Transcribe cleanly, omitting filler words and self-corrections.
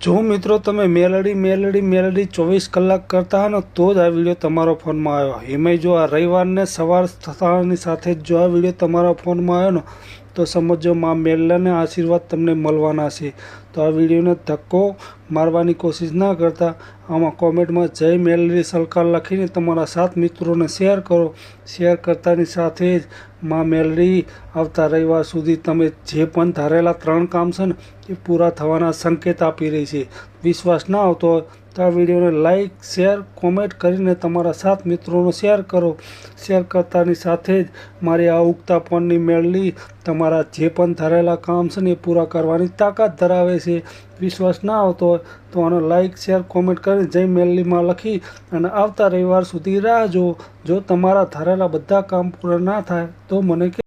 જો મિત્રો તમે મેલડી 24 કલાક કરતા હો ને તો જ આ વિડીયો તમારો ફોનમાં આવ્યો। એમાંય જો આ રવિવારને સવાર થતાની સાથે જ જો આ વિડીયો તમારા ફોનમાં આવ્યો ને તો સમજો માં મેલડીને આશીર્વાદ તમને મળવાના છે। તો આ વિડીયોને ધક્કો મારવાની કોશિશ ના કરતા આમાં કોમેન્ટમાં જય મેલડી સલકાર લખીને તમારા 7 મિત્રોને શેર કરો। શેર કરતાની સાથે જ માં મેલડી આવતા રવિવાર સુધી તમે જે પણ ધારેલા 3 કામ છે ને એ પૂરા થવાના સંકેત આપી રહી છે। વિશ્વાસ ના આવતો હોય તો આ વિડીયોને લાઈક શેર કોમેન્ટ કરીને તમારા 7 મિત્રોને શેર કરો। શેર કરતાની સાથે જ મારી આ ઉગતા પણની મેલડી તમારા જે પણ ધારેલા કામ છે ને એ પૂરા કરવાની તાકાત ધરાવે છે। વિશ્વાસ ના આવતો હોય તો આને લાઈક શેર કોમેન્ટ કરીને જય મેલડીમાં લખી અને આવતા રવિવાર સુધી રાહ જુઓ। જો તમારા ધારેલા બધા કામ પૂરા ના થાય તો મને